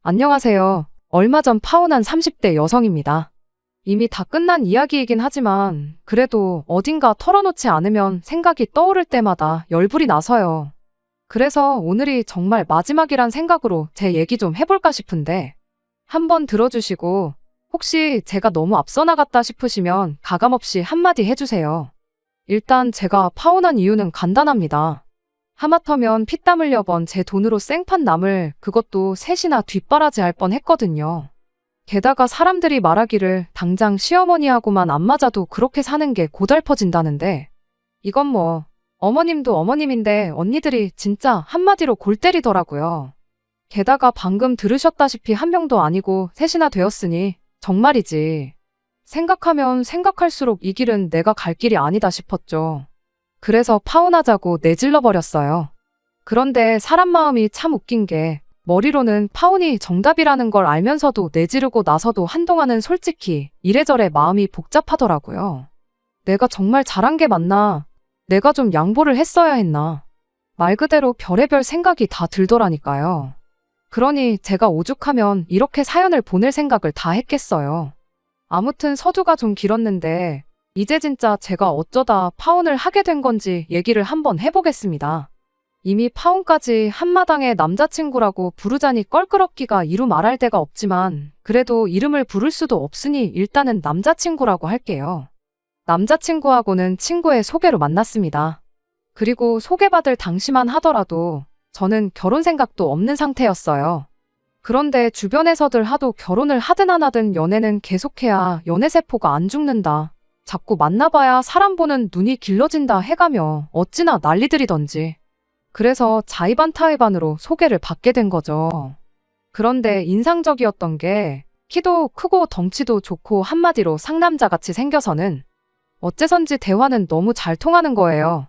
안녕하세요. 얼마 전 파혼한 30대 여성입니다. 이미 다 끝난 이야기이긴 하지만 그래도 어딘가 털어놓지 않으면 생각이 떠오를 때마다 열불이 나서요. 그래서 오늘이 정말 마지막이란 생각으로 제 얘기 좀 해볼까 싶은데 한번 들어주시고 혹시 제가 너무 앞서 나갔다 싶으시면 가감없이 한마디 해주세요. 일단 제가 파혼한 이유는 간단합니다. 하마터면 피땀 흘려 번 제 돈으로 생판 남을 그것도 셋이나 뒷바라지 할 뻔 했거든요. 게다가 사람들이 말하기를 당장 시어머니하고만 안 맞아도 그렇게 사는 게 고달퍼진다는데 이건 뭐 어머님도 어머님인데 언니들이 진짜 한마디로 골 때리더라고요. 게다가 방금 들으셨다시피 한 명도 아니고 셋이나 되었으니 정말이지. 생각하면 생각할수록 이 길은 내가 갈 길이 아니다 싶었죠. 그래서 파혼하자고 내질러 버렸어요. 그런데 사람 마음이 참 웃긴 게 머리로는 파혼이 정답이라는 걸 알면서도 내지르고 나서도 한동안은 솔직히 이래저래 마음이 복잡하더라고요. 내가 정말 잘한 게 맞나? 내가 좀 양보를 했어야 했나? 말 그대로 별의별 생각이 다 들더라니까요. 그러니 제가 오죽하면 이렇게 사연을 보낼 생각을 다 했겠어요. 아무튼 서두가 좀 길었는데 이제 진짜 제가 어쩌다 파혼을 하게 된 건지 얘기를 한번 해보겠습니다. 이미 파혼까지 한마당에 남자친구라고 부르자니 껄끄럽기가 이루 말할 데가 없지만 그래도 이름을 부를 수도 없으니 일단은 남자친구라고 할게요. 남자친구하고는 친구의 소개로 만났습니다. 그리고 소개받을 당시만 하더라도 저는 결혼 생각도 없는 상태였어요. 그런데 주변에서들 하도 결혼을 하든 안 하든 연애는 계속해야 연애세포가 안 죽는다. 자꾸 만나봐야 사람 보는 눈이 길러진다 해가며 어찌나 난리들이던지. 그래서 자의반타의반으로 소개를 받게 된 거죠. 그런데 인상적이었던 게 키도 크고 덩치도 좋고 한마디로 상남자같이 생겨서는 어째선지 대화는 너무 잘 통하는 거예요.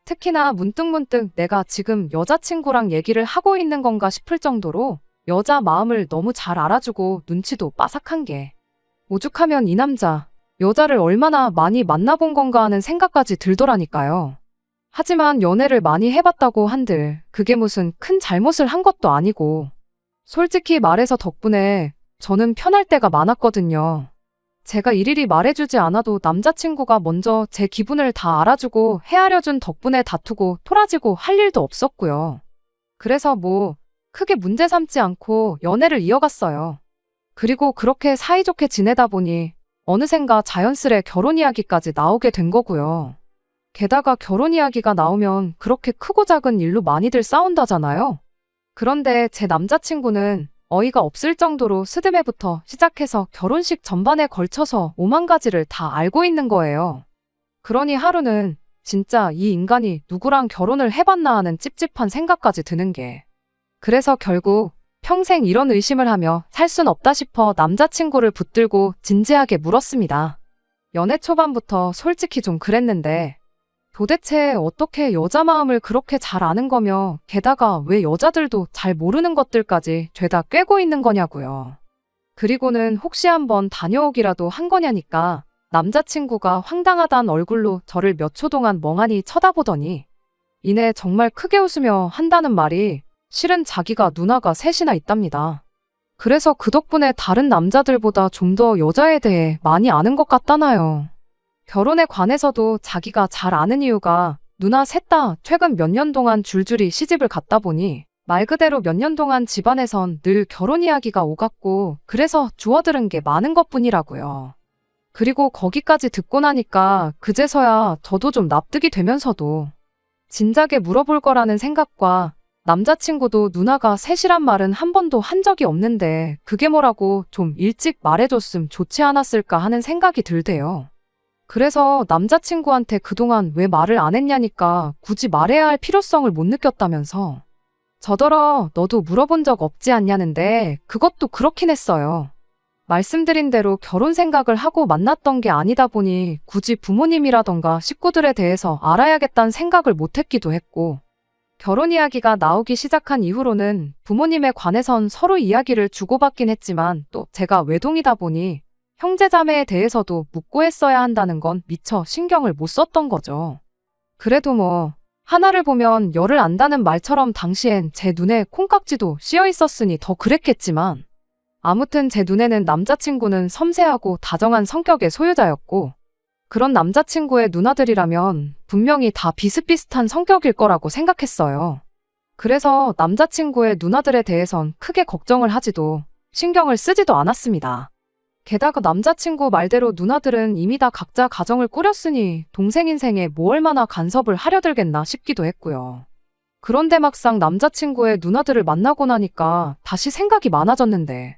특히나 문득문득 내가 지금 여자친구랑 얘기를 하고 있는 건가 싶을 정도로 여자 마음을 너무 잘 알아주고 눈치도 빠삭한 게 오죽하면 이 남자 여자를 얼마나 많이 만나본 건가 하는 생각까지 들더라니까요. 하지만 연애를 많이 해봤다고 한들 그게 무슨 큰 잘못을 한 것도 아니고 솔직히 말해서 덕분에 저는 편할 때가 많았거든요. 제가 일일이 말해주지 않아도 남자친구가 먼저 제 기분을 다 알아주고 헤아려준 덕분에 다투고 토라지고 할 일도 없었고요. 그래서 뭐 크게 문제 삼지 않고 연애를 이어갔어요. 그리고 그렇게 사이좋게 지내다 보니 어느샌가 자연스레 결혼 이야기까지 나오게 된 거고요. 게다가 결혼 이야기가 나오면 그렇게 크고 작은 일로 많이들 싸운다잖아요. 그런데 제 남자친구는 어이가 없을 정도로 스드메부터 시작해서 결혼식 전반에 걸쳐서 오만 가지를 다 알고 있는 거예요. 그러니 하루는 진짜 이 인간이 누구랑 결혼을 해봤나 하는 찝찝한 생각까지 드는 게. 그래서 결국 평생 이런 의심을 하며 살 순 없다 싶어 남자친구를 붙들고 진지하게 물었습니다. 연애 초반부터 솔직히 좀 그랬는데 도대체 어떻게 여자 마음을 그렇게 잘 아는 거며 게다가 왜 여자들도 잘 모르는 것들까지 죄다 꿰고 있는 거냐고요. 그리고는 혹시 한번 다녀오기라도 한 거냐니까 남자친구가 황당하단 얼굴로 저를 몇 초 동안 멍하니 쳐다보더니 이내 정말 크게 웃으며 한다는 말이 실은 자기가 누나가 셋이나 있답니다. 그래서 그 덕분에 다른 남자들보다 좀 더 여자에 대해 많이 아는 것 같다나요. 결혼에 관해서도 자기가 잘 아는 이유가 누나 셋 다 최근 몇 년 동안 줄줄이 시집을 갔다 보니 말 그대로 몇 년 동안 집안에선 늘 결혼 이야기가 오갔고 그래서 주워들은 게 많은 것뿐이라고요. 그리고 거기까지 듣고 나니까 그제서야 저도 좀 납득이 되면서도 진작에 물어볼 거라는 생각과 남자친구도 누나가 셋이란 말은 한 번도 한 적이 없는데 그게 뭐라고 좀 일찍 말해줬음 좋지 않았을까 하는 생각이 들대요. 그래서 남자친구한테 그동안 왜 말을 안 했냐니까 굳이 말해야 할 필요성을 못 느꼈다면서 저더러 너도 물어본 적 없지 않냐는데 그것도 그렇긴 했어요. 말씀드린 대로 결혼 생각을 하고 만났던 게 아니다 보니 굳이 부모님이라던가 식구들에 대해서 알아야겠다는 생각을 못 했기도 했고 결혼 이야기가 나오기 시작한 이후로는 부모님에 관해선 서로 이야기를 주고받긴 했지만 또 제가 외동이다 보니 형제자매에 대해서도 묻고 했어야 한다는 건 미처 신경을 못 썼던 거죠. 그래도 뭐 하나를 보면 열을 안다는 말처럼 당시엔 제 눈에 콩깍지도 씌어 있었으니 더 그랬겠지만 아무튼 제 눈에는 남자친구는 섬세하고 다정한 성격의 소유자였고 그런 남자친구의 누나들이라면 분명히 다 비슷비슷한 성격일 거라고 생각했어요. 그래서 남자친구의 누나들에 대해선 크게 걱정을 하지도 신경을 쓰지도 않았습니다. 게다가 남자친구 말대로 누나들은 이미 다 각자 가정을 꾸렸으니 동생 인생에 뭐 얼마나 간섭을 하려 들겠나 싶기도 했고요. 그런데 막상 남자친구의 누나들을 만나고 나니까 다시 생각이 많아졌는데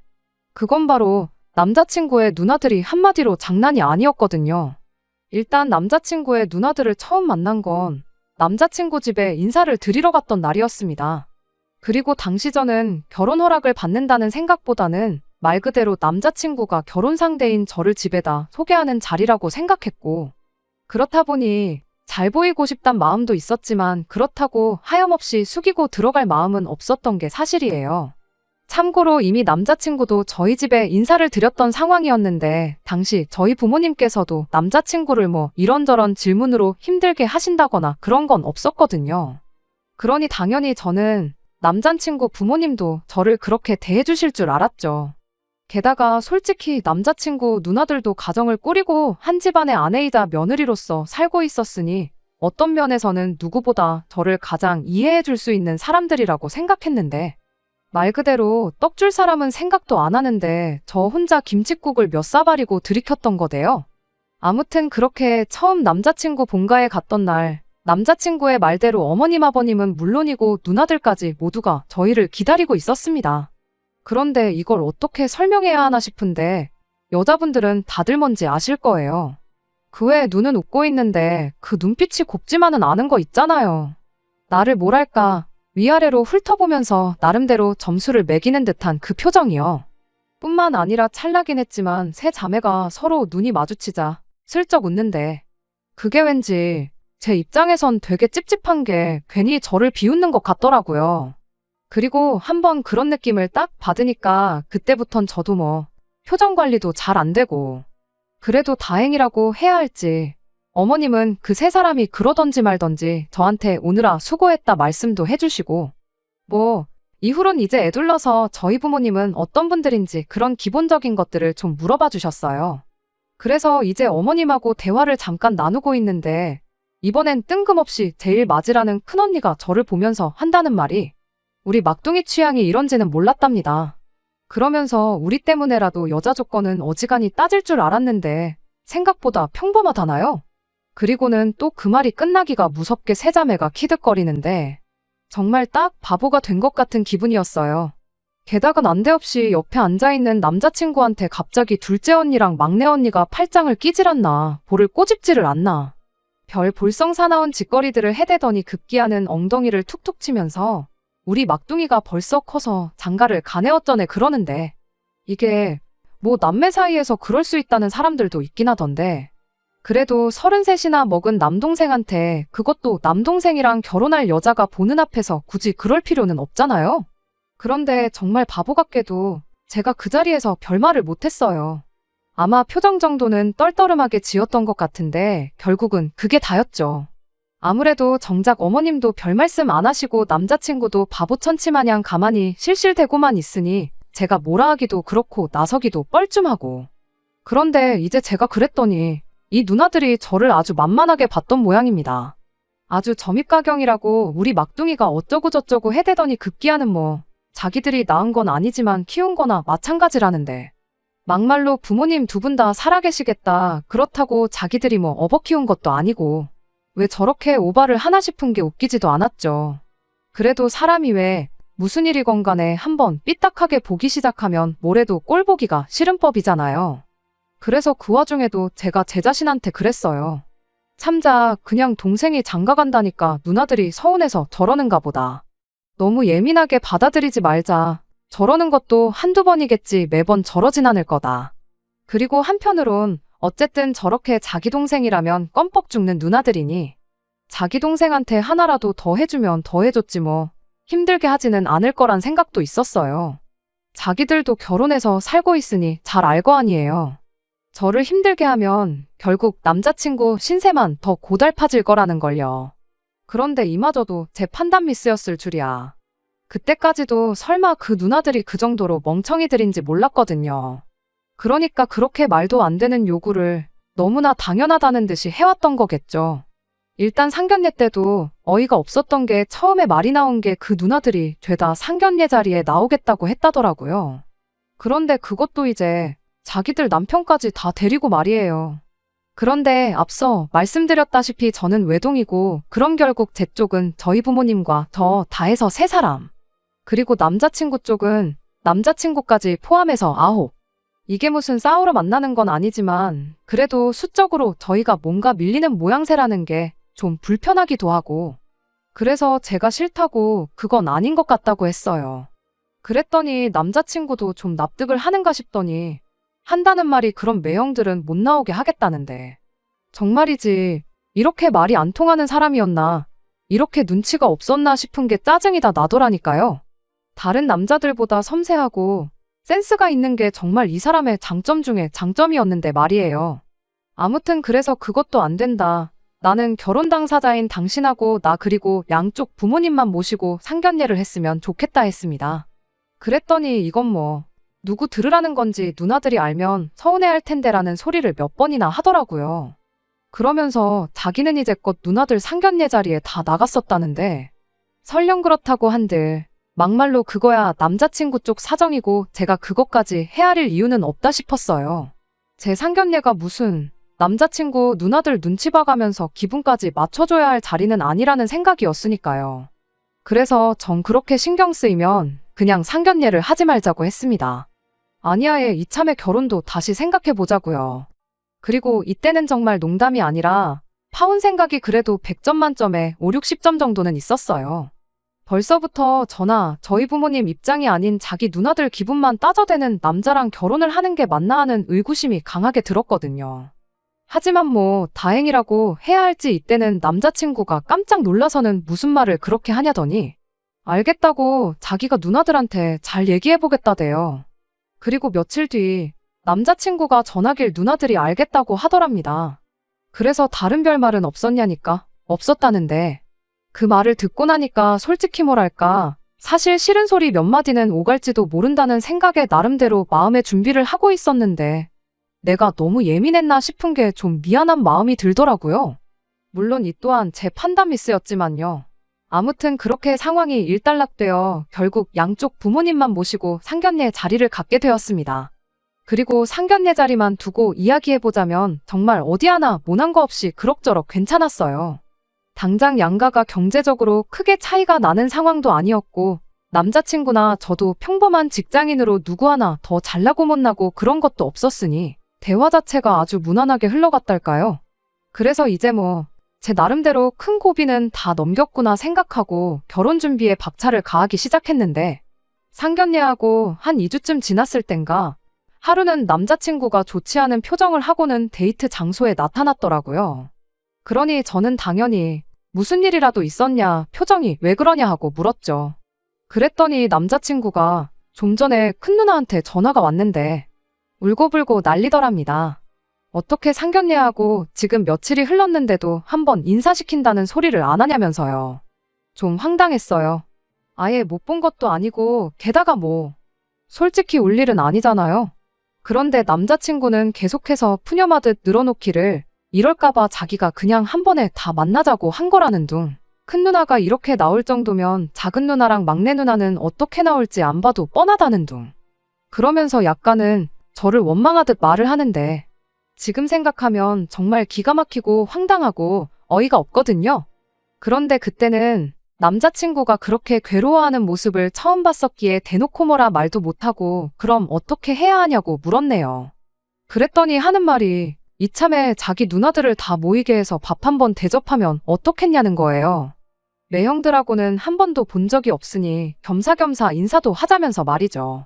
그건 바로 남자친구의 누나들이 한마디로 장난이 아니었거든요. 일단 남자친구의 누나들을 처음 만난 건 남자친구 집에 인사를 드리러 갔던 날이었습니다. 그리고 당시 저는 결혼 허락을 받는다는 생각보다는 말 그대로 남자친구가 결혼 상대인 저를 집에다 소개하는 자리라고 생각했고 그렇다 보니 잘 보이고 싶단 마음도 있었지만 그렇다고 하염없이 숙이고 들어갈 마음은 없었던 게 사실이에요. 참고로 이미 남자친구도 저희 집에 인사를 드렸던 상황이었는데 당시 저희 부모님께서도 남자친구를 뭐 이런저런 질문으로 힘들게 하신다거나 그런 건 없었거든요. 그러니 당연히 저는 남자친구 부모님도 저를 그렇게 대해주실 줄 알았죠. 게다가 솔직히 남자친구 누나들도 가정을 꾸리고 한 집안의 아내이자 며느리로서 살고 있었으니 어떤 면에서는 누구보다 저를 가장 이해해 줄 수 있는 사람들이라고 생각했는데 말 그대로 떡 줄 사람은 생각도 안 하는데 저 혼자 김칫국을 몇 사발이고 들이켰던 거대요. 아무튼 그렇게 처음 남자친구 본가에 갔던 날 남자친구의 말대로 어머님 아버님은 물론이고 누나들까지 모두가 저희를 기다리고 있었습니다. 그런데 이걸 어떻게 설명해야 하나 싶은데 여자분들은 다들 뭔지 아실 거예요. 그 외에 눈은 웃고 있는데 그 눈빛이 곱지만은 않은 거 있잖아요. 나를 뭐랄까 위아래로 훑어보면서 나름대로 점수를 매기는 듯한 그 표정이요. 뿐만 아니라 찰나긴 했지만 세 자매가 서로 눈이 마주치자 슬쩍 웃는데 그게 왠지 제 입장에선 되게 찝찝한 게 괜히 저를 비웃는 것 같더라고요. 그리고 한번 그런 느낌을 딱 받으니까 그때부턴 저도 뭐 표정 관리도 잘 안 되고 그래도 다행이라고 해야 할지 어머님은 그 세 사람이 그러던지 말던지 저한테 오느라 수고했다 말씀도 해주시고 뭐 이후론 이제 애둘러서 저희 부모님은 어떤 분들인지 그런 기본적인 것들을 좀 물어봐 주셨어요. 그래서 이제 어머님하고 대화를 잠깐 나누고 있는데 이번엔 뜬금없이 제일 맞이라는 큰언니가 저를 보면서 한다는 말이 우리 막둥이 취향이 이런지는 몰랐답니다. 그러면서 우리 때문에라도 여자 조건은 어지간히 따질 줄 알았는데 생각보다 평범하다나요? 그리고는 또 그 말이 끝나기가 무섭게 세 자매가 키득거리는데 정말 딱 바보가 된 것 같은 기분이었어요. 게다가 난데없이 옆에 앉아있는 남자친구한테 갑자기 둘째 언니랑 막내 언니가 팔짱을 끼질 않나 볼을 꼬집지를 않나 별 볼썽사나운 짓거리들을 해대더니 급기야는 엉덩이를 툭툭 치면서 우리 막둥이가 벌써 커서 장가를 가네 어쩌네 그러는데 이게 뭐 남매 사이에서 그럴 수 있다는 사람들도 있긴 하던데 그래도 33이나 먹은 남동생한테 그것도 남동생이랑 결혼할 여자가 보는 앞에서 굳이 그럴 필요는 없잖아요. 그런데 정말 바보 같게도 제가 그 자리에서 별말을 못했어요. 아마 표정 정도는 떨떠름하게 지었던 것 같은데 결국은 그게 다였죠. 아무래도 정작 어머님도 별 말씀 안 하시고 남자친구도 바보천치 마냥 가만히 실실대고만 있으니 제가 뭐라 하기도 그렇고 나서기도 뻘쭘하고. 그런데 이제 제가 그랬더니 이 누나들이 저를 아주 만만하게 봤던 모양입니다. 아주 점입가경이라고 우리 막둥이가 어쩌고저쩌고 해대더니 급기야는 뭐 자기들이 낳은 건 아니지만 키운 거나 마찬가지라는데 막말로 부모님 두 분 다 살아계시겠다 그렇다고 자기들이 뭐 업어 키운 것도 아니고 왜 저렇게 오바를 하나 싶은 게 웃기지도 않았죠. 그래도 사람이 왜 무슨 일이건 간에 한번 삐딱하게 보기 시작하면 뭐래도 꼴 보기가 싫은 법이잖아요. 그래서 그 와중에도 제가 제 자신한테 그랬어요. 참자 그냥 동생이 장가 간다니까 누나들이 서운해서 저러는가 보다. 너무 예민하게 받아들이지 말자. 저러는 것도 한두 번이겠지 매번 저러진 않을 거다. 그리고 한편으론 어쨌든 저렇게 자기 동생이라면 껌뻑 죽는 누나들이니 자기 동생한테 하나라도 더 해주면 더 해줬지 뭐 힘들게 하지는 않을 거란 생각도 있었어요. 자기들도 결혼해서 살고 있으니 잘 알 거 아니에요. 저를 힘들게 하면 결국 남자친구 신세만 더 고달파질 거라는 걸요. 그런데 이마저도 제 판단 미스였을 줄이야. 그때까지도 설마 그 누나들이 그 정도로 멍청이들인지 몰랐거든요. 그러니까 그렇게 말도 안 되는 요구를 너무나 당연하다는 듯이 해왔던 거겠죠. 일단 상견례 때도 어이가 없었던 게 처음에 말이 나온 게 그 누나들이 죄다 상견례 자리에 나오겠다고 했다더라고요. 그런데 그것도 이제 자기들 남편까지 다 데리고 말이에요. 그런데 앞서 말씀드렸다시피 저는 외동이고 그럼 결국 제 쪽은 저희 부모님과 저 다 해서 3사람. 그리고 남자친구 쪽은 남자친구까지 포함해서 9. 이게 무슨 싸우러 만나는 건 아니지만 그래도 수적으로 저희가 뭔가 밀리는 모양새라는 게 좀 불편하기도 하고 그래서 제가 싫다고 그건 아닌 것 같다고 했어요. 그랬더니 남자친구도 좀 납득을 하는가 싶더니 한다는 말이 그런 매형들은 못 나오게 하겠다는데 정말이지 이렇게 말이 안 통하는 사람이었나 이렇게 눈치가 없었나 싶은 게 짜증이 다 나더라니까요. 다른 남자들보다 섬세하고 센스가 있는 게 정말 이 사람의 장점 중에 장점이었는데 말이에요. 아무튼 그래서 그것도 안 된다. 나는 결혼 당사자인 당신하고 나 그리고 양쪽 부모님만 모시고 상견례를 했으면 좋겠다 했습니다. 그랬더니 이건 뭐 누구 들으라는 건지 누나들이 알면 서운해할 텐데라는 소리를 몇 번이나 하더라고요. 그러면서 자기는 이제껏 누나들 상견례 자리에 다 나갔었다는데 설령 그렇다고 한들 막말로 그거야 남자친구 쪽 사정이고 제가 그것까지 헤아릴 이유는 없다 싶었어요. 제 상견례가 무슨 남자친구 누나들 눈치 봐가면서 기분까지 맞춰줘야 할 자리는 아니라는 생각이었으니까요. 그래서 전 그렇게 신경 쓰이면 그냥 상견례를 하지 말자고 했습니다. 아니야의 이참에 결혼도 다시 생각해보자고요. 그리고 이때는 정말 농담이 아니라 파혼 생각이 그래도 100점 만점에 5, 60점 정도는 있었어요. 벌써부터 저나 저희 부모님 입장이 아닌 자기 누나들 기분만 따져대는 남자랑 결혼을 하는 게 맞나 하는 의구심이 강하게 들었거든요. 하지만 뭐 다행이라고 해야 할지 이때는 남자친구가 깜짝 놀라서는 무슨 말을 그렇게 하냐더니 알겠다고 자기가 누나들한테 잘 얘기해보겠다대요. 그리고 며칠 뒤 남자친구가 전화길 누나들이 알겠다고 하더랍니다. 그래서 다른 별말은 없었냐니까 없었다는데 그 말을 듣고 나니까 솔직히 뭐랄까 사실 싫은 소리 몇 마디는 오갈지도 모른다는 생각에 나름대로 마음의 준비를 하고 있었는데 내가 너무 예민했나 싶은 게 좀 미안한 마음이 들더라고요. 물론 이 또한 제 판단 미스였지만요. 아무튼 그렇게 상황이 일단락되어 결국 양쪽 부모님만 모시고 상견례 자리를 갖게 되었습니다. 그리고 상견례 자리만 두고 이야기해보자면 정말 어디 하나 모난 거 없이 그럭저럭 괜찮았어요. 당장 양가가 경제적으로 크게 차이가 나는 상황도 아니었고 남자친구나 저도 평범한 직장인으로 누구 하나 더 잘나고 못나고 그런 것도 없었으니 대화 자체가 아주 무난하게 흘러갔달까요? 그래서 이제 뭐 제 나름대로 큰 고비는 다 넘겼구나 생각하고 결혼 준비에 박차를 가하기 시작했는데 상견례하고 한 2주쯤 지났을 땐가 하루는 남자친구가 좋지 않은 표정을 하고는 데이트 장소에 나타났더라고요. 그러니 저는 당연히 무슨 일이라도 있었냐, 표정이 왜 그러냐 하고 물었죠. 그랬더니 남자친구가 좀 전에 큰누나한테 전화가 왔는데 울고불고 난리더랍니다. 어떻게 상견례하고 지금 며칠이 흘렀는데도 한번 인사시킨다는 소리를 안 하냐면서요. 좀 황당했어요. 아예 못 본 것도 아니고 게다가 뭐 솔직히 울 일은 아니잖아요. 그런데 남자친구는 계속해서 푸념하듯 늘어놓기를 이럴까봐 자기가 그냥 한 번에 다 만나자고 한 거라는 둥. 큰 누나가 이렇게 나올 정도면 작은 누나랑 막내 누나는 어떻게 나올지 안 봐도 뻔하다는 둥. 그러면서 약간은 저를 원망하듯 말을 하는데 지금 생각하면 정말 기가 막히고 황당하고 어이가 없거든요. 그런데 그때는 남자친구가 그렇게 괴로워하는 모습을 처음 봤었기에 대놓고 뭐라 말도 못하고 그럼 어떻게 해야 하냐고 물었네요. 그랬더니 하는 말이 이참에 자기 누나들을 다 모이게 해서 밥 한 번 대접하면 어떻겠냐는 거예요. 매형들하고는 한 번도 본 적이 없으니 겸사겸사 인사도 하자면서 말이죠.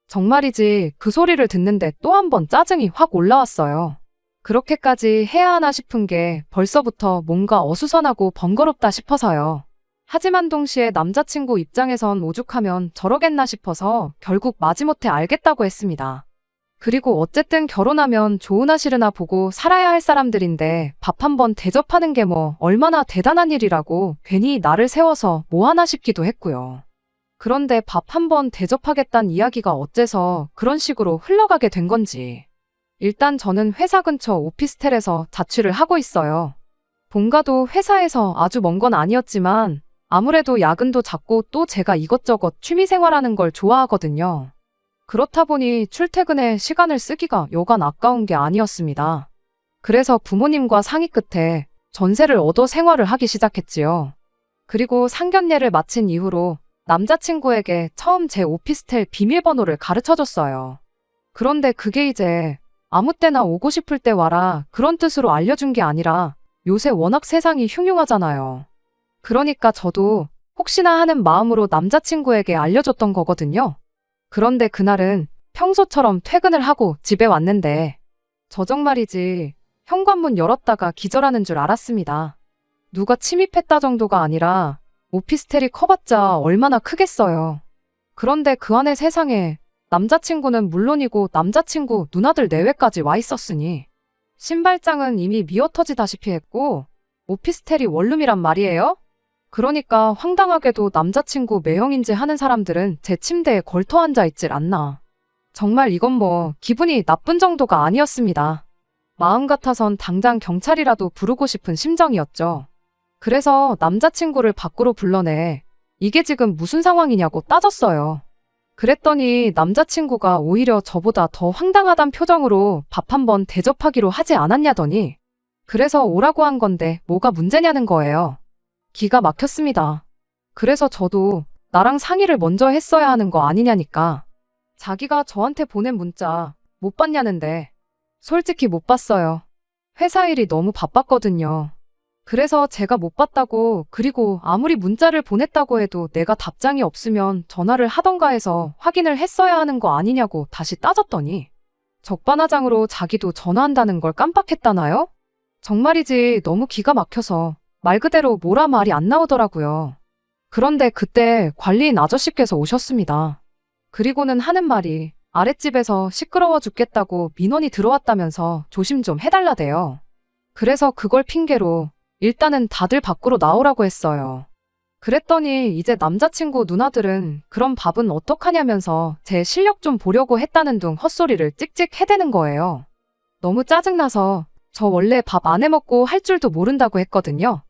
정말이지 그 소리를 듣는데 또 한 번 짜증이 확 올라왔어요. 그렇게까지 해야 하나 싶은 게 벌써부터 뭔가 어수선하고 번거롭다 싶어서요. 하지만 동시에 남자친구 입장에선 오죽하면 저러겠나 싶어서 결국 마지못해 알겠다고 했습니다. 그리고 어쨌든 결혼하면 좋으나 싫으나 보고 살아야 할 사람들인데 밥 한 번 대접하는 게 뭐 얼마나 대단한 일이라고 괜히 나를 세워서 뭐 하나 싶기도 했고요. 그런데 밥 한 번 대접하겠다는 이야기가 어째서 그런 식으로 흘러가게 된 건지. 일단 저는 회사 근처 오피스텔에서 자취를 하고 있어요. 본가도 회사에서 아주 먼 건 아니었지만 아무래도 야근도 잦고 또 제가 이것저것 취미생활하는 걸 좋아하거든요. 그렇다 보니 출퇴근에 시간을 쓰기가 여간 아까운 게 아니었습니다. 그래서 부모님과 상의 끝에 전세를 얻어 생활을 하기 시작했지요. 그리고 상견례를 마친 이후로 남자친구에게 처음 제 오피스텔 비밀번호를 가르쳐줬어요. 그런데 그게 이제 아무 때나 오고 싶을 때 와라 그런 뜻으로 알려준 게 아니라 요새 워낙 세상이 흉흉하잖아요. 그러니까 저도 혹시나 하는 마음으로 남자친구에게 알려줬던 거거든요. 그런데 그날은 평소처럼 퇴근을 하고 집에 왔는데 저 정말이지 현관문 열었다가 기절하는 줄 알았습니다. 누가 침입했다 정도가 아니라 오피스텔이 커봤자 얼마나 크겠어요. 그런데 그 안에 세상에 남자친구는 물론이고 남자친구 누나들 내외까지 와 있었으니 신발장은 이미 미어터지다시피 했고 오피스텔이 원룸이란 말이에요? 그러니까 황당하게도 남자친구 매형인지 하는 사람들은 제 침대에 걸터 앉아 있질 않나. 정말 이건 뭐 기분이 나쁜 정도가 아니었습니다. 마음 같아선 당장 경찰이라도 부르고 싶은 심정이었죠. 그래서 남자친구를 밖으로 불러내 이게 지금 무슨 상황이냐고 따졌어요. 그랬더니 남자친구가 오히려 저보다 더 황당하단 표정으로 밥 한 번 대접하기로 하지 않았냐더니 그래서 오라고 한 건데 뭐가 문제냐는 거예요. 기가 막혔습니다. 그래서 저도 나랑 상의를 먼저 했어야 하는 거 아니냐니까. 자기가 저한테 보낸 문자 못 봤냐는데 솔직히 못 봤어요. 회사 일이 너무 바빴거든요. 그래서 제가 못 봤다고 그리고 아무리 문자를 보냈다고 해도 내가 답장이 없으면 전화를 하던가 해서 확인을 했어야 하는 거 아니냐고 다시 따졌더니 적반하장으로 자기도 전화한다는 걸 깜빡했다나요? 정말이지 너무 기가 막혀서 말 그대로 뭐라 말이 안 나오더라고요. 그런데 그때 관리인 아저씨께서 오셨습니다. 그리고는 하는 말이 아랫집에서 시끄러워 죽겠다고 민원이 들어왔다면서 조심 좀 해달라대요. 그래서 그걸 핑계로 일단은 다들 밖으로 나오라고 했어요. 그랬더니 이제 남자친구 누나들은 그럼 밥은 어떡하냐면서 제 실력 좀 보려고 했다는 둥 헛소리를 찍찍 해대는 거예요. 너무 짜증나서 저 원래 밥 안 해먹고 할 줄도 모른다고 했거든요.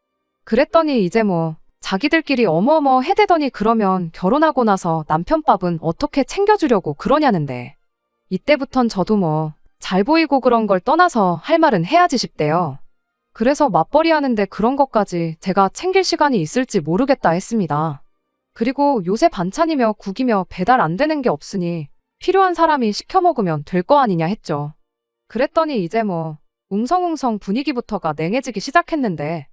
그랬더니 이제 뭐 자기들끼리 어머어머 해대더니 그러면 결혼하고 나서 남편 밥은 어떻게 챙겨주려고 그러냐는데 이때부턴 저도 뭐 잘 보이고 그런 걸 떠나서 할 말은 해야지 싶대요. 그래서 맞벌이 하는데 그런 것까지 제가 챙길 시간이 있을지 모르겠다 했습니다. 그리고 요새 반찬이며 국이며 배달 안 되는 게 없으니 필요한 사람이 시켜 먹으면 될 거 아니냐 했죠. 그랬더니 이제 뭐 웅성웅성 분위기부터가 냉해지기 시작했는데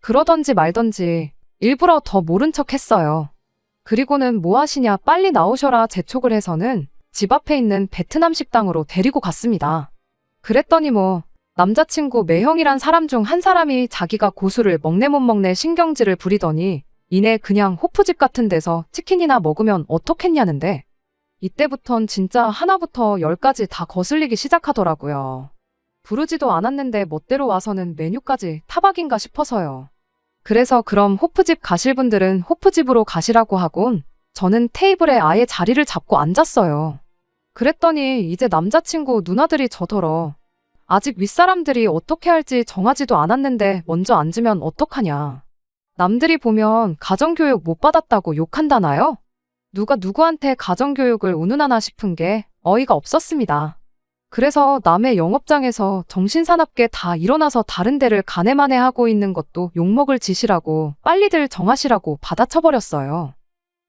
그러던지 말던지 일부러 더 모른 척 했어요. 그리고는 뭐 하시냐 빨리 나오셔라 재촉을 해서는 집 앞에 있는 베트남 식당으로 데리고 갔습니다. 그랬더니 뭐 남자친구 매형이란 사람 중 한 사람이 자기가 고수를 먹네 못 먹네 신경질을 부리더니 이내 그냥 호프집 같은 데서 치킨이나 먹으면 어떻겠냐는데 이때부턴 진짜 하나부터 열까지 다 거슬리기 시작하더라고요. 부르지도 않았는데 멋대로 와서는 메뉴까지 타박인가 싶어서요. 그래서 그럼 호프집 가실 분들은 호프집으로 가시라고 하곤 저는 테이블에 아예 자리를 잡고 앉았어요. 그랬더니 이제 남자친구 누나들이 저더러 아직 윗사람들이 어떻게 할지 정하지도 않았는데 먼저 앉으면 어떡하냐. 남들이 보면 가정교육 못 받았다고 욕한다나요? 누가 누구한테 가정교육을 운운하나 싶은 게 어이가 없었습니다. 그래서 남의 영업장에서 정신사납게 다 일어나서 다른 데를 가네마네 하고 있는 것도 욕먹을 짓이라고 빨리들 정하시라고 받아쳐버렸어요.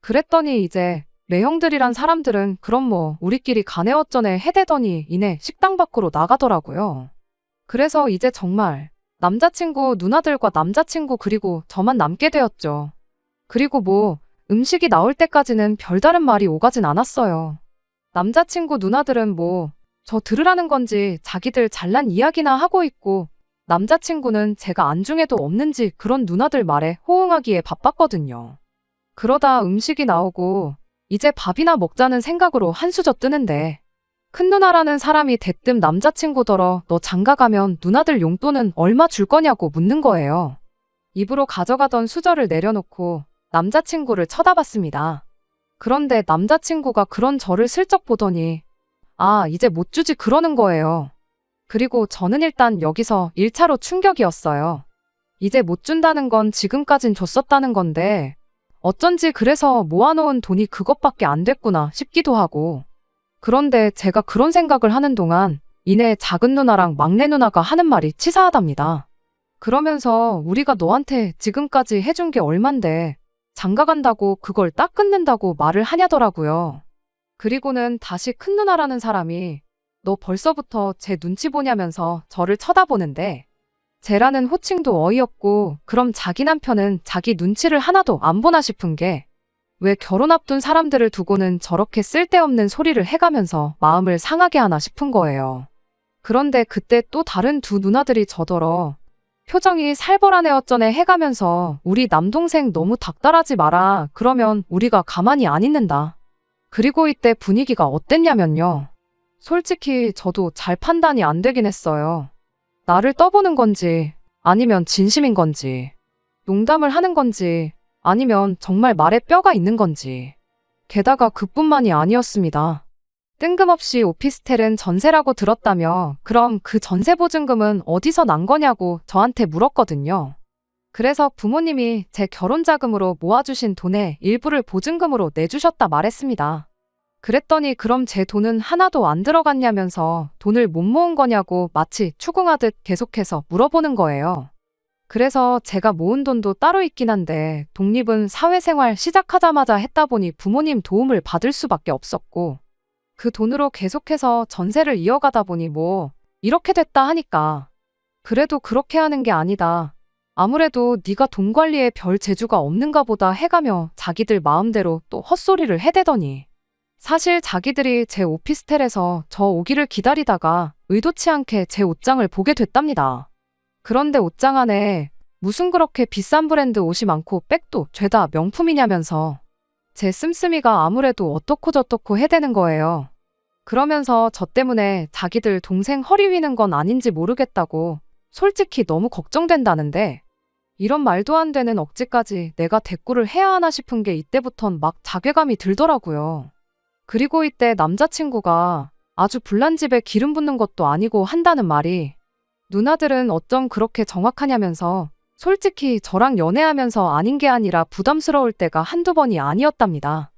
그랬더니 이제 매형들이란 사람들은 그럼 뭐 우리끼리 가네 어쩌네 해대더니 이내 식당 밖으로 나가더라고요. 그래서 이제 정말 남자친구 누나들과 남자친구 그리고 저만 남게 되었죠. 그리고 뭐 음식이 나올 때까지는 별다른 말이 오가진 않았어요. 남자친구 누나들은 뭐 저 들으라는 건지 자기들 잘난 이야기나 하고 있고 남자친구는 제가 안중에도 없는지 그런 누나들 말에 호응하기에 바빴거든요. 그러다 음식이 나오고 이제 밥이나 먹자는 생각으로 한수저 뜨는데 큰 누나라는 사람이 대뜸 남자친구더러 너 장가 가면 누나들 용돈은 얼마 줄 거냐고 묻는 거예요. 입으로 가져가던 수저를 내려놓고 남자친구를 쳐다봤습니다. 그런데 남자친구가 그런 저를 슬쩍 보더니 아, 이제 못 주지 그러는 거예요. 그리고 저는 일단 여기서 1차로 충격이었어요. 이제 못 준다는 건 지금까진 줬었다는 건데 어쩐지 그래서 모아놓은 돈이 그것밖에 안 됐구나 싶기도 하고. 그런데 제가 그런 생각을 하는 동안 이내 작은 누나랑 막내 누나가 하는 말이 치사하답니다. 그러면서 우리가 너한테 지금까지 해준 게 얼만데 장가 간다고 그걸 딱 끊는다고 말을 하냐더라고요. 그리고는 다시 큰 누나라는 사람이 너 벌써부터 제 눈치 보냐면서 저를 쳐다보는데 쟤라는 호칭도 어이없고 그럼 자기 남편은 자기 눈치를 하나도 안 보나 싶은 게 왜 결혼 앞둔 사람들을 두고는 저렇게 쓸데없는 소리를 해가면서 마음을 상하게 하나 싶은 거예요. 그런데 그때 또 다른 두 누나들이 저더러 표정이 살벌하네 어쩌네 해가면서 우리 남동생 너무 닥달하지 마라. 그러면 우리가 가만히 안 있는다. 그리고 이때 분위기가 어땠냐면요. 솔직히 저도 잘 판단이 안 되긴 했어요. 나를 떠보는 건지 아니면 진심인 건지 농담을 하는 건지 아니면 정말 말에 뼈가 있는 건지. 게다가 그뿐만이 아니었습니다. 뜬금없이 오피스텔은 전세라고 들었다며 그럼 그 전세 보증금은 어디서 난 거냐고 저한테 물었거든요. 그래서 부모님이 제 결혼 자금으로 모아주신 돈의 일부를 보증금으로 내주셨다 말했습니다. 그랬더니 그럼 제 돈은 하나도 안 들어갔냐면서 돈을 못 모은 거냐고 마치 추궁하듯 계속해서 물어보는 거예요. 그래서 제가 모은 돈도 따로 있긴 한데 독립은 사회생활 시작하자마자 했다 보니 부모님 도움을 받을 수밖에 없었고 그 돈으로 계속해서 전세를 이어가다 보니 뭐 이렇게 됐다 하니까 그래도 그렇게 하는 게 아니다. 아무래도 네가 돈 관리에 별 재주가 없는가 보다 해가며 자기들 마음대로 또 헛소리를 해대더니 사실 자기들이 제 오피스텔에서 저 오기를 기다리다가 의도치 않게 제 옷장을 보게 됐답니다. 그런데 옷장 안에 무슨 그렇게 비싼 브랜드 옷이 많고 백도 죄다 명품이냐면서 제 씀씀이가 아무래도 어떻고 저떻고 해대는 거예요. 그러면서 저 때문에 자기들 동생 허리 휘는 건 아닌지 모르겠다고 솔직히 너무 걱정된다는데 이런 말도 안 되는 억지까지 내가 대꾸를 해야 하나 싶은 게 이때부턴 막 자괴감이 들더라고요. 그리고 이때 남자친구가 아주 불난 집에 기름 붓는 것도 아니고 한다는 말이 누나들은 어쩜 그렇게 정확하냐면서 솔직히 저랑 연애하면서 아닌 게 아니라 부담스러울 때가 한두 번이 아니었답니다.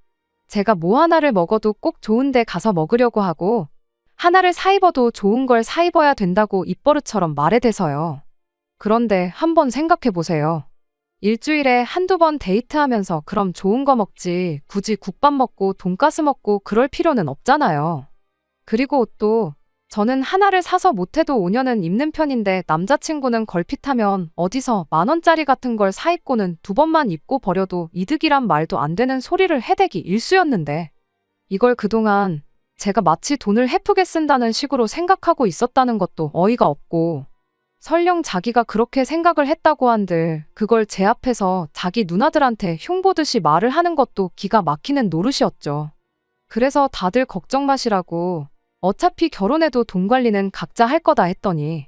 제가 뭐 하나를 먹어도 꼭 좋은 데 가서 먹으려고 하고 하나를 사 입어도 좋은 걸 사 입어야 된다고 입버릇처럼 말해대서요. 그런데 한번 생각해 보세요. 일주일에 한두 번 데이트하면서 그럼 좋은 거 먹지 굳이 국밥 먹고 돈가스 먹고 그럴 필요는 없잖아요. 그리고 옷도 저는 하나를 사서 못해도 5년은 입는 편인데 남자친구는 걸핏하면 어디서 10,000원짜리 같은 걸 사 입고는 2번만 입고 버려도 이득이란 말도 안 되는 소리를 해대기 일쑤였는데 이걸 그동안 제가 마치 돈을 헤프게 쓴다는 식으로 생각하고 있었다는 것도 어이가 없고 설령 자기가 그렇게 생각을 했다고 한들 그걸 제 앞에서 자기 누나들한테 흉보듯이 말을 하는 것도 기가 막히는 노릇이었죠. 그래서 다들 걱정 마시라고 어차피 결혼해도 돈 관리는 각자 할 거다 했더니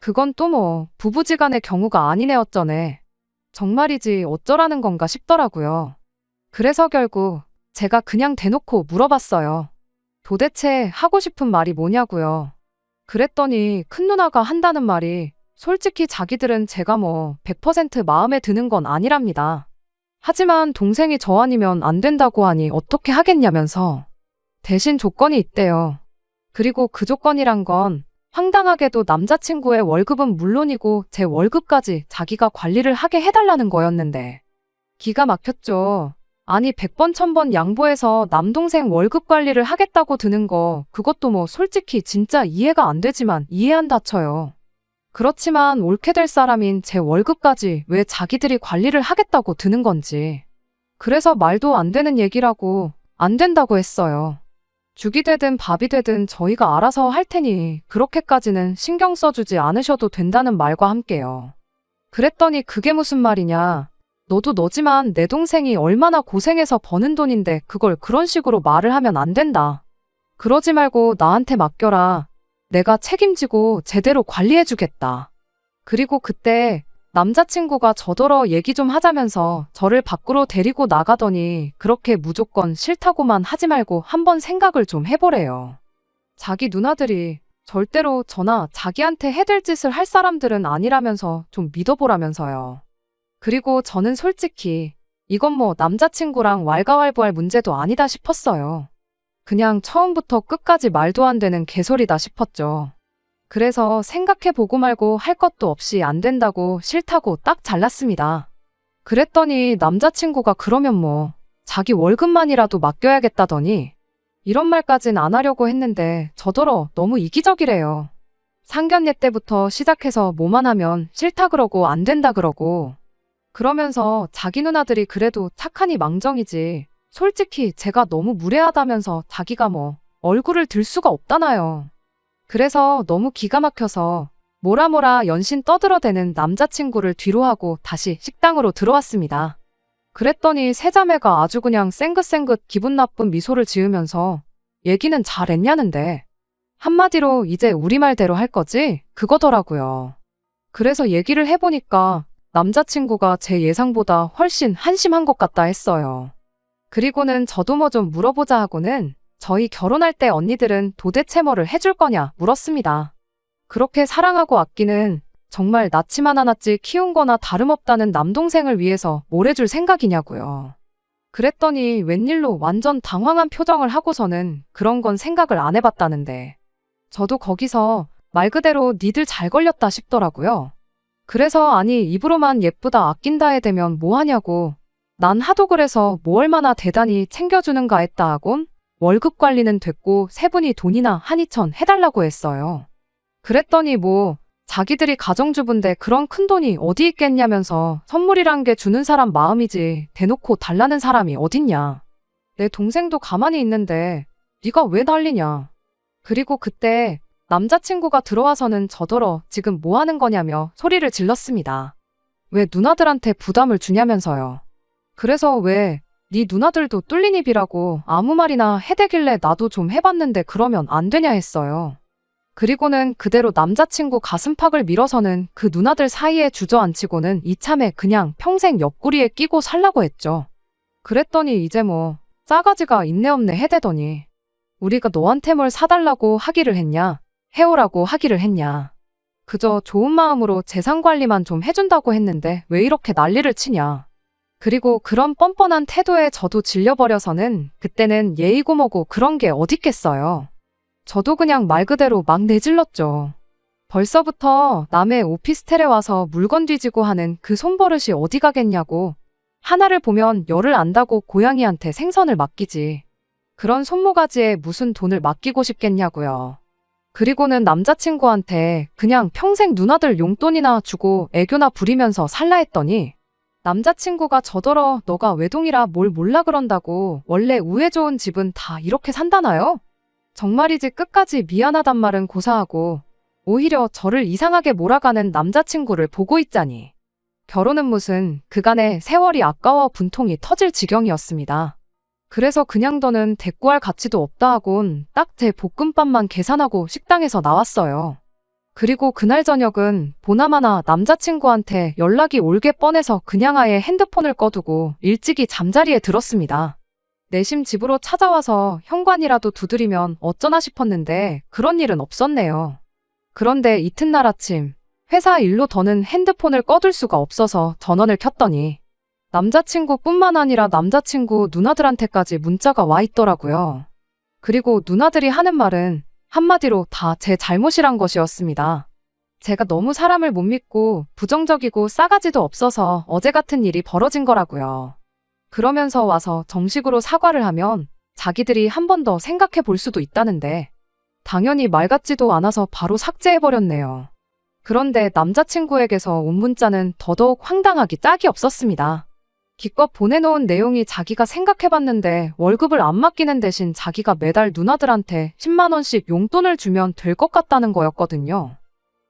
그건 또 뭐 부부지간의 경우가 아니네 어쩌네. 정말이지 어쩌라는 건가 싶더라고요. 그래서 결국 제가 그냥 대놓고 물어봤어요. 도대체 하고 싶은 말이 뭐냐고요. 그랬더니 큰 누나가 한다는 말이 솔직히 자기들은 제가 뭐 100% 마음에 드는 건 아니랍니다. 하지만 동생이 저 아니면 안 된다고 하니 어떻게 하겠냐면서 대신 조건이 있대요. 그리고 그 조건이란 건 황당하게도 남자친구의 월급은 물론이고 제 월급까지 자기가 관리를 하게 해달라는 거였는데 기가 막혔죠. 아니 100번 1000번 양보해서 남동생 월급 관리를 하겠다고 드는 거 그것도 뭐 솔직히 진짜 이해가 안 되지만 이해한다 쳐요. 그렇지만 옳게 될 사람인 제 월급까지 왜 자기들이 관리를 하겠다고 드는 건지. 그래서 말도 안 되는 얘기라고 안 된다고 했어요. 죽이 되든 밥이 되든 저희가 알아서 할 테니 그렇게까지는 신경 써주지 않으셔도 된다는 말과 함께요. 그랬더니 그게 무슨 말이냐. 너도 너지만 내 동생이 얼마나 고생해서 버는 돈인데 그걸 그런 식으로 말을 하면 안 된다. 그러지 말고 나한테 맡겨라. 내가 책임지고 제대로 관리해주겠다. 그리고 그때 남자친구가 저더러 얘기 좀 하자면서 저를 밖으로 데리고 나가더니 그렇게 무조건 싫다고만 하지 말고 한번 생각을 좀 해보래요. 자기 누나들이 절대로 저나 자기한테 해댈 짓을 할 사람들은 아니라면서 좀 믿어보라면서요. 그리고 저는 솔직히 이건 뭐 남자친구랑 왈가왈부할 문제도 아니다 싶었어요. 그냥 처음부터 끝까지 말도 안 되는 개소리다 싶었죠. 그래서 생각해보고 말고 할 것도 없이 안 된다고 싫다고 딱 잘랐습니다. 그랬더니 남자친구가 그러면 뭐 자기 월급만이라도 맡겨야겠다더니 이런 말까진 안 하려고 했는데 저더러 너무 이기적이래요. 상견례 때부터 시작해서 뭐만 하면 싫다 그러고 안 된다 그러고 그러면서 자기 누나들이 그래도 착하니 망정이지 솔직히 제가 너무 무례하다면서 자기가 뭐 얼굴을 들 수가 없다나요. 그래서 너무 기가 막혀서 뭐라 연신 떠들어대는 남자친구를 뒤로하고 다시 식당으로 들어왔습니다. 그랬더니 세자매가 아주 그냥 쌩긋쌩긋 기분 나쁜 미소를 지으면서 얘기는 잘했냐는데 한마디로 이제 우리말대로 할 거지? 그거더라고요. 그래서 얘기를 해보니까 남자친구가 제 예상보다 훨씬 한심한 것 같다 했어요. 그리고는 저도 뭐 좀 물어보자 하고는 저희 결혼할 때 언니들은 도대체 뭐를 해줄 거냐 물었습니다. 그렇게 사랑하고 아끼는 정말 낳지만 않았지 키운 거나 다름없다는 남동생을 위해서 뭘 해줄 생각이냐고요. 그랬더니 웬일로 완전 당황한 표정을 하고서는 그런 건 생각을 안 해봤다는데 저도 거기서 말 그대로 니들 잘 걸렸다 싶더라고요. 그래서 아니 입으로만 예쁘다 아낀다 해대면 뭐하냐고 난 하도 그래서 뭐 얼마나 대단히 챙겨주는가 했다 하곤 월급 관리는 됐고 세 분이 돈이나 한 2천 해달라고 했어요. 그랬더니 뭐 자기들이 가정주부인데 그런 큰 돈이 어디 있겠냐면서 선물이란 게 주는 사람 마음이지 대놓고 달라는 사람이 어딨냐. 내 동생도 가만히 있는데 네가 왜 난리냐. 그리고 그때 남자친구가 들어와서는 저더러 지금 뭐 하는 거냐며 소리를 질렀습니다. 왜 누나들한테 부담을 주냐면서요. 그래서 왜 네 누나들도 뚫린 입이라고 아무 말이나 해대길래 나도 좀 해봤는데 그러면 안 되냐 했어요. 그리고는 그대로 남자친구 가슴팍을 밀어서는 그 누나들 사이에 주저앉히고는 이참에 그냥 평생 옆구리에 끼고 살라고 했죠. 그랬더니 이제 뭐 싸가지가 있네 없네 해대더니 우리가 너한테 뭘 사달라고 하기를 했냐 해오라고 하기를 했냐. 그저 좋은 마음으로 재산관리만 좀 해준다고 했는데 왜 이렇게 난리를 치냐. 그리고 그런 뻔뻔한 태도에 저도 질려버려서는 그때는 예의고 뭐고 그런 게 어딨겠어요. 저도 그냥 말 그대로 막 내질렀죠. 벌써부터 남의 오피스텔에 와서 물건 뒤지고 하는 그 손버릇이 어디 가겠냐고. 하나를 보면 열을 안다고 고양이한테 생선을 맡기지. 그런 손모가지에 무슨 돈을 맡기고 싶겠냐고요. 그리고는 남자친구한테 그냥 평생 누나들 용돈이나 주고 애교나 부리면서 살라 했더니 남자친구가 저더러 너가 외동이라 뭘 몰라 그런다고 원래 우애 좋은 집은 다 이렇게 산다나요? 정말이지 끝까지 미안하단 말은 고사하고 오히려 저를 이상하게 몰아가는 남자친구를 보고 있자니 결혼은 무슨 그간의 세월이 아까워 분통이 터질 지경이었습니다. 그래서 그냥 더는 대꾸할 가치도 없다 하곤 딱 제 볶음밥만 계산하고 식당에서 나왔어요. 그리고 그날 저녁은 보나마나 남자친구한테 연락이 올게 뻔해서 그냥 아예 핸드폰을 꺼두고 일찍이 잠자리에 들었습니다. 내심 집으로 찾아와서 현관이라도 두드리면 어쩌나 싶었는데 그런 일은 없었네요. 그런데 이튿날 아침 회사 일로 더는 핸드폰을 꺼둘 수가 없어서 전원을 켰더니 남자친구뿐만 아니라 남자친구 누나들한테까지 문자가 와 있더라고요. 그리고 누나들이 하는 말은 한마디로 다 제 잘못이란 것이었습니다. 제가 너무 사람을 못 믿고 부정적이고 싸가지도 없어서 어제 같은 일이 벌어진 거라고요. 그러면서 와서 정식으로 사과를 하면 자기들이 한 번 더 생각해 볼 수도 있다는데 당연히 말 같지도 않아서 바로 삭제해버렸네요. 그런데 남자친구에게서 온 문자는 더더욱 황당하기 짝이 없었습니다. 기껏 보내놓은 내용이 자기가 생각해봤는데 월급을 안 맡기는 대신 자기가 매달 누나들한테 10만 원씩 용돈을 주면 될 것 같다는 거였거든요.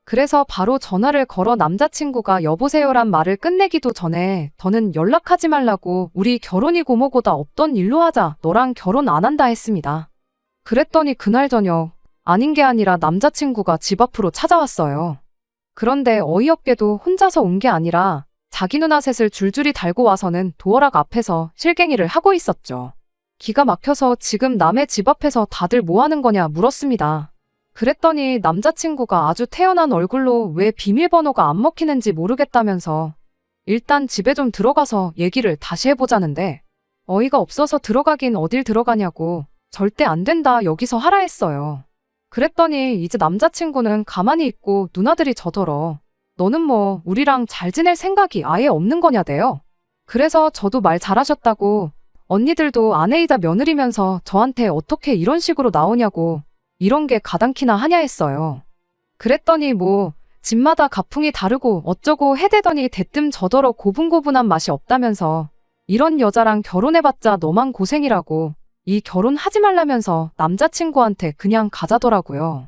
그래서 바로 전화를 걸어 남자친구가 여보세요란 말을 끝내기도 전에 더는 연락하지 말라고 우리 결혼이 고모고다 없던 일로 하자 너랑 결혼 안 한다 했습니다. 그랬더니 그날 저녁 아닌 게 아니라 남자친구가 집 앞으로 찾아왔어요. 그런데 어이없게도 혼자서 온 게 아니라 자기 누나 셋을 줄줄이 달고 와서는 도어락 앞에서 실갱이를 하고 있었죠. 기가 막혀서 지금 남의 집 앞에서 다들 뭐 하는 거냐 물었습니다. 그랬더니 남자친구가 아주 태연한 얼굴로 왜 비밀번호가 안 먹히는지 모르겠다면서 일단 집에 좀 들어가서 얘기를 다시 해보자는데 어이가 없어서 들어가긴 어딜 들어가냐고 절대 안 된다 여기서 하라 했어요. 그랬더니 이제 남자친구는 가만히 있고 누나들이 저더러 너는 뭐 우리랑 잘 지낼 생각이 아예 없는 거냐대요. 그래서 저도 말 잘하셨다고 언니들도 아내이자 며느리면서 저한테 어떻게 이런 식으로 나오냐고 이런 게 가당키나 하냐 했어요. 그랬더니 뭐 집마다 가풍이 다르고 어쩌고 해대더니 대뜸 저더러 고분고분한 맛이 없다면서 이런 여자랑 결혼해봤자 너만 고생이라고 이 결혼하지 말라면서 남자친구한테 그냥 가자더라고요.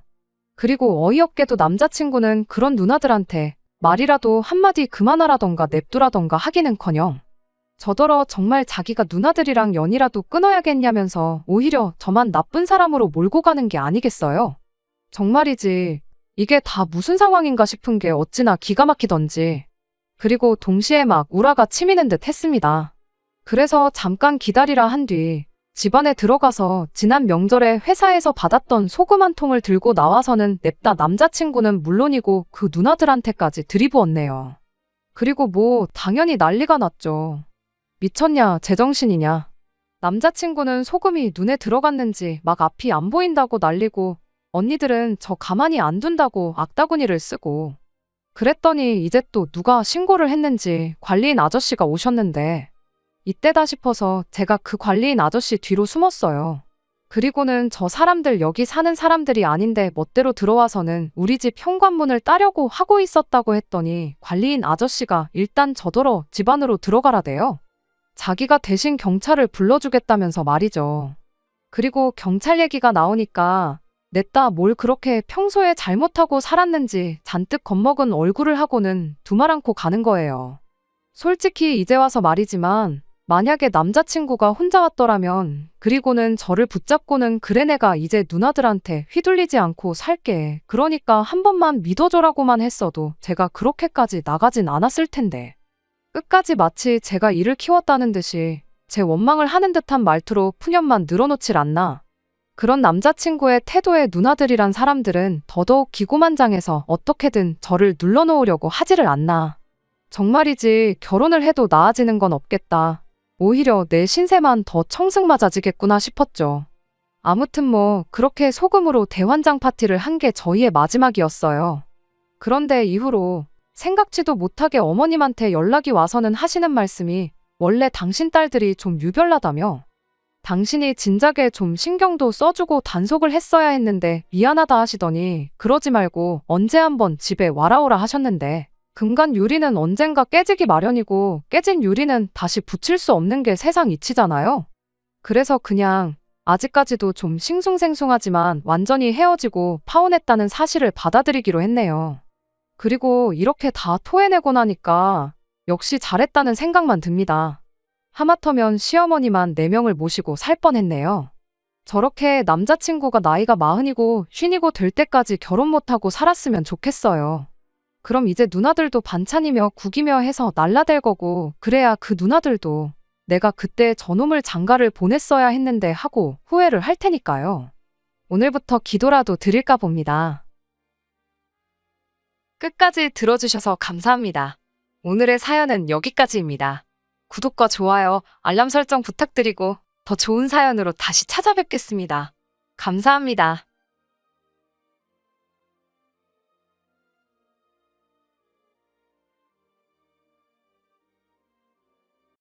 그리고 어이없게도 남자친구는 그런 누나들한테 말이라도 한마디 그만하라던가 냅두라던가 하기는커녕 저더러 정말 자기가 누나들이랑 연이라도 끊어야겠냐면서 오히려 저만 나쁜 사람으로 몰고 가는 게 아니겠어요? 정말이지 이게 다 무슨 상황인가 싶은 게 어찌나 기가 막히던지. 그리고 동시에 막 우라가 치미는 듯 했습니다. 그래서 잠깐 기다리라 한 뒤 집안에 들어가서 지난 명절에 회사에서 받았던 소금 한 통을 들고 나와서는 냅다 남자친구는 물론이고 그 누나들한테까지 들이부었네요. 그리고 뭐 당연히 난리가 났죠. 미쳤냐 제정신이냐. 남자친구는 소금이 눈에 들어갔는지 막 앞이 안 보인다고 난리고 언니들은 저 가만히 안 둔다고 악다구니를 쓰고 그랬더니 이제 또 누가 신고를 했는지 관리인 아저씨가 오셨는데 이때다 싶어서 제가 그 관리인 아저씨 뒤로 숨었어요. 그리고는 저 사람들 여기 사는 사람들이 아닌데 멋대로 들어와서는 우리 집 현관문을 따려고 하고 있었다고 했더니 관리인 아저씨가 일단 저더러 집 안으로 들어가라대요. 자기가 대신 경찰을 불러주겠다면서 말이죠. 그리고 경찰 얘기가 나오니까 냈다 뭘 그렇게 평소에 잘못하고 살았는지 잔뜩 겁먹은 얼굴을 하고는 두말 않고 가는 거예요. 솔직히 이제 와서 말이지만 만약에 남자친구가 혼자 왔더라면 그리고는 저를 붙잡고는 그래 내가 이제 누나들한테 휘둘리지 않고 살게 그러니까 한 번만 믿어줘라고만 했어도 제가 그렇게까지 나가진 않았을 텐데 끝까지 마치 제가 이를 키웠다는 듯이 제 원망을 하는 듯한 말투로 푸념만 늘어놓질 않나. 그런 남자친구의 태도에 누나들이란 사람들은 더더욱 기고만장해서 어떻게든 저를 눌러놓으려고 하지를 않나. 정말이지 결혼을 해도 나아지는 건 없겠다. 오히려 내 신세만 더 청승맞아지겠구나 싶었죠. 아무튼 뭐 그렇게 소금으로 대환장 파티를 한 게 저희의 마지막이었어요. 그런데 이후로 생각지도 못하게 어머님한테 연락이 와서는 하시는 말씀이 원래 당신 딸들이 좀 유별나다며 당신이 진작에 좀 신경도 써주고 단속을 했어야 했는데 미안하다 하시더니 그러지 말고 언제 한번 집에 와라오라 하셨는데 금간 유리는 언젠가 깨지기 마련이고 깨진 유리는 다시 붙일 수 없는 게 세상 이치잖아요. 그래서 그냥 아직까지도 좀 싱숭생숭하지만 완전히 헤어지고 파혼했다는 사실을 받아들이기로 했네요. 그리고 이렇게 다 토해내고 나니까 역시 잘했다는 생각만 듭니다. 하마터면 시어머니만 4명을 모시고 살 뻔했네요. 저렇게 남자친구가 나이가 40이고 50이고 될 때까지 결혼 못하고 살았으면 좋겠어요. 그럼 이제 누나들도 반찬이며 국이며 해서 날라댈 거고 그래야 그 누나들도 내가 그때 저놈을 장가를 보냈어야 했는데 하고 후회를 할 테니까요. 오늘부터 기도라도 드릴까 봅니다. 끝까지 들어주셔서 감사합니다. 오늘의 사연은 여기까지입니다. 구독과 좋아요, 알람 설정 부탁드리고 더 좋은 사연으로 다시 찾아뵙겠습니다. 감사합니다.